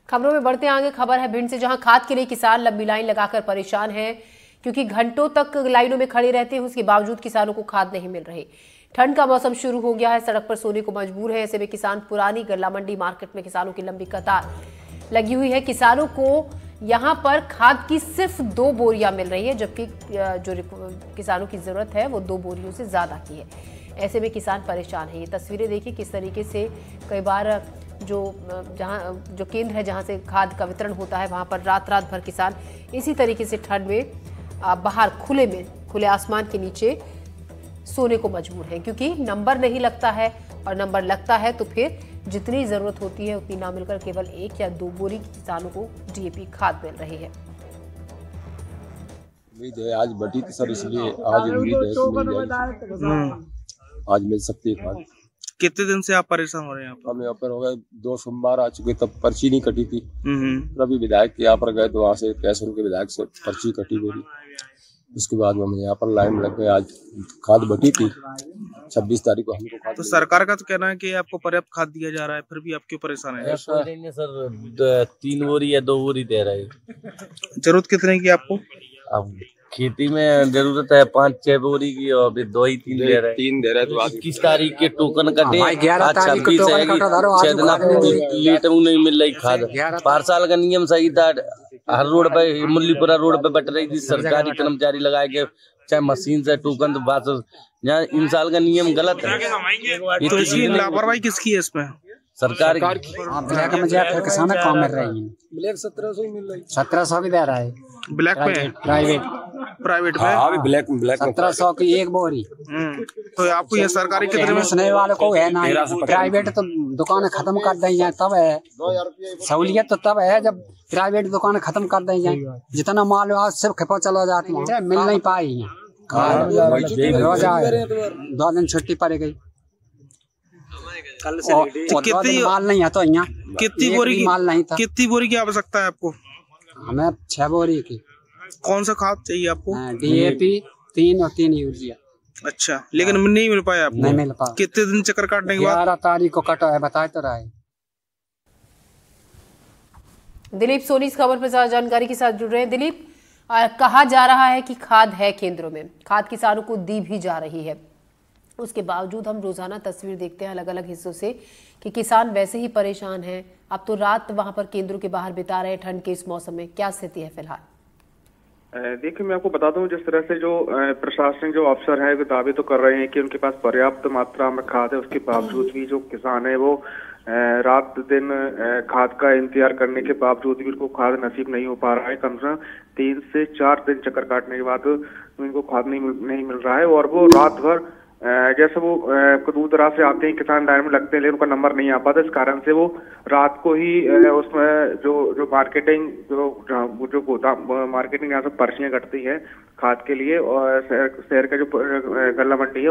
खबरों में बढ़ते आगे खबर है भिंड से, जहां खाद के लिए किसान लंबी लाइन लगाकर परेशान हैं क्योंकि घंटों तक लाइनों में खड़े रहते हैं। उसके बावजूद किसानों को खाद नहीं मिल रही। ठंड का मौसम शुरू हो गया है, सड़क पर सोने को मजबूर है। ऐसे में किसान पुरानी गल्ला मंडी मार्केट में किसानों की लंबी कतार लगी हुई है। किसानों को यहाँ पर खाद की सिर्फ 2 बोरियां मिल रही है, जबकि जो किसानों की जरूरत है वो 2 बोरियों से ज्यादा की है। ऐसे में किसान परेशान है। ये तस्वीरें देखिए किस तरीके से कई बार जो केंद्र है जहां से खाद का वितरण होता है वहां पर रात भर किसान इसी तरीके से ठंड में बाहर खुले आसमान के नीचे सोने को मजबूर है, क्योंकि नंबर नहीं लगता है, और नंबर लगता है तो फिर जितनी जरूरत होती है उतनी ना मिलकर केवल 1 या 2 बोरी किसानों को डीएपी खाद मिल रही है। उम्मीद है आज बटी थी सर, इसलिए आज उम्मीद है आज मिल सकती है खाद। कितने दिन से आप परेशान हो रहे हैं? हम यहाँ पर हो गए 2 सोमवार आ चुके, तब पर्ची नहीं कटी थी। अभी विधायक के यहाँ पर गए तो वहाँ से कैसर के विधायक से पर्ची कटी मेरी। उसके बाद हम यहाँ पर लाइन लग गए। आज खाद बटी थी 26 तारीख को हमको खाद। तो सरकार का तो कहना है कि आपको पर्याप्त खाद दिया जा रहा है, फिर भी आप क्यों परेशान है? सर 3 बोरी या 2 बोरी दे रहे हैं। जरूरत कितने की आपको? अब खेती में जरूरत है 5-6 बोरी की, और अभी 2 ही 3 दे रहे हैं। 3 दे रहे तो 21 तारीख के टोकन कटे, 26 है लीटर नहीं मिल रही खाद। 5 साल का नियम सही था, हर रोड पे मुल्लीपुरा रोड पे बट रही थी, सरकारी कर्मचारी लगाए के चाहे मशीन से टोकन। तो बात यहाँ इन साल का नियम गलत है। तो इसकी लापरवाही किसकी है इसमें? सरकार ब्लैक में जाकर किसान काम मिल रही है। ब्लैक 1700 मिल रही, 1700 भी दे रहा है ब्लैक में, प्राइवेट में। हाँ ब्लैक 1700 की 1 बोरी। तो आपको ये सरकारी कितने में सुनने वाले को है ना, प्राइवेट तो दुकानें खत्म कर देंगे तब है सहूलियत, तो तब है जब प्राइवेट दुकानें खत्म कर देंगे। जितना माल आज सिर्फ खपा चला जाती है, मिल नहीं पाई। 2 दिन छुट्टी पड़ गई, कितनी माल नहीं है तो यहाँ कितनी बोरी की माल नहीं था। कितनी बोरी की आवश्यकता है आपको? हमें 6 बोरी की। कौन सा खाद चाहिए आपको? डीएपी 3 और 3 यूरिया। अच्छा, लेकिन नहीं मिल पाया आपको? नहीं मिल पाया। कितने दिन चक्कर काटने के बाद? 11 तारीख को कटा है, बताए तो रहे। दिलीप सोनी इस खबर पर जानकारी के साथ जुड़ रहे हैं। दिलीप, कहा जा रहा है कि खाद है केंद्रों में, खाद किसानों को दी भी जा रही है, उसके बावजूद हम रोजाना तस्वीर देखते हैं अलग अलग हिस्सों से कि किसान वैसे ही परेशान हैं। अब तो रात वहां पर केंद्रों के बाहर बिता रहे हैं ठंड के इस मौसम में। क्या स्थिति है फिलहाल? देखिए, मैं आपको बता दूं, जिस तरह से जो प्रशासनिक जो अफसर है वो दावे तो कर रहे हैं कि उनके पास पर्याप्त मात्रा में खाद है, उसके बावजूद भी जो किसान है वो रात दिन खाद का इंतजार करने के बावजूद भी उनको खाद नसीब नहीं हो पा रहा है। कम से कम 3 से 4 दिन चक्कर काटने के बाद उनको खाद नहीं मिल रहा है, और वो रात भर जैसे वो दूर दराज से आते हैं, किसान लाइन में लगते हैं, लेकिन उनका नंबर नहीं आ पाता। इस कारण से वो रात को ही उसमें जो मार्केटिंग जो गोदाम मार्केटिंग यहाँ से पर्चियाँ कटती है खाद के लिए, और शहर का जो गल्ला मंडी है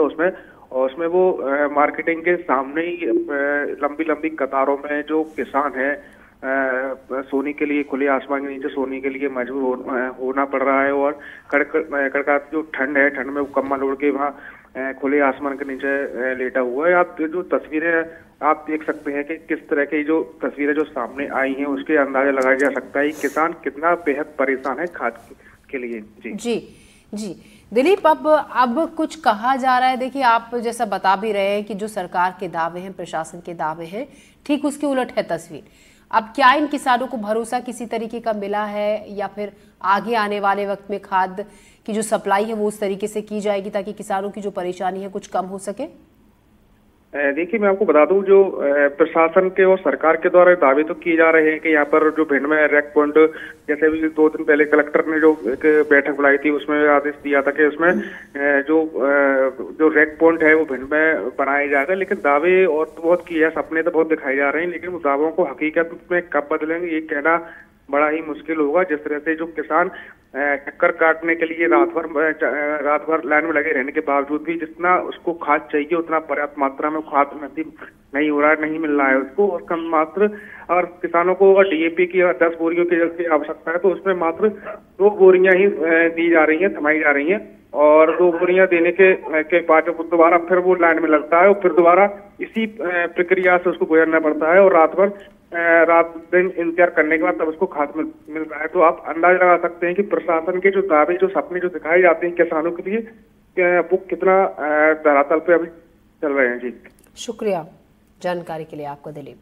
उसमें वो मार्केटिंग के सामने ही लंबी कतारों में जो किसान है सोने के लिए खुले आसमान के नीचे सोने के लिए मजबूर होना पड़ रहा है। और कड़काती जो ठंड है, ठंड में वो कम्बल ओढ़ के वहाँ खुले आसमान के नीचे लेटा हुआ है। आप जो तस्वीरें आप देख सकते हैं कि किस तरह की जो तस्वीरें जो सामने आई हैं उसके अंदाजा लगाया जा सकता है किसान कितना बेहद परेशान है खाद के लिए। जी दिलीप, अब कुछ कहा जा रहा है। देखिए, आप जैसा बता भी रहे हैं कि जो सरकार के दावे हैं, प्रशासन के दावे हैं, ठीक उसके उलट है तस्वीर। अब क्या इन किसानों को भरोसा किसी तरीके का मिला है, या फिर आगे आने वाले वक्त में खाद की जो सप्लाई है वो उस तरीके से की जाएगी ताकि किसानों की जो परेशानी है कुछ कम हो सके? देखिए, मैं आपको बता दूं, जो प्रशासन के और सरकार के द्वारा दावे तो किए जा रहे हैं कि यहाँ पर जो भिंड में रैक पॉइंट, जैसे भी 2 दिन पहले कलेक्टर ने जो एक बैठक बुलाई थी उसमें आदेश दिया था कि उसमें जो रैक पॉइंट है वो भिंड में बनाया जाएगा। लेकिन दावे और तो बहुत किए, सपने तो बहुत दिखाए जा रहे हैं, लेकिन उस दावों को हकीकत में कब बदलेंगे ये कहना बड़ा ही मुश्किल होगा। जिस तरह से जो किसान चक्कर काटने के लिए रात भर लाइन में लगे रहने के बावजूद भी जितना उसको खाद चाहिए उतना पर्याप्त मात्रा में खाद नसीब नहीं हो रहा है, नहीं मिल रहा है उसको। और कम मात्र और किसानों को अगर डीएपी की 10 बोरियों की आवश्यकता है तो उसमें मात्र 2 बोरियां ही दी जा रही हैं, थमाई जा रही हैं। और 2 बोरियां देने के बाद दोबारा फिर वो लाइन में लगता है और फिर दोबारा इसी प्रक्रिया से उसको गुजरना पड़ता है और रात भर रात दिन इंतजार करने के बाद तब उसको खाद मिल रहा है। तो आप अंदाजा लगा सकते हैं कि प्रशासन के जो दावे, जो सपने जो दिखाए जाते हैं किसानों के लिए, वो कितना धरातल पे अभी चल रहे हैं। जी शुक्रिया जानकारी के लिए आपका दिलीप।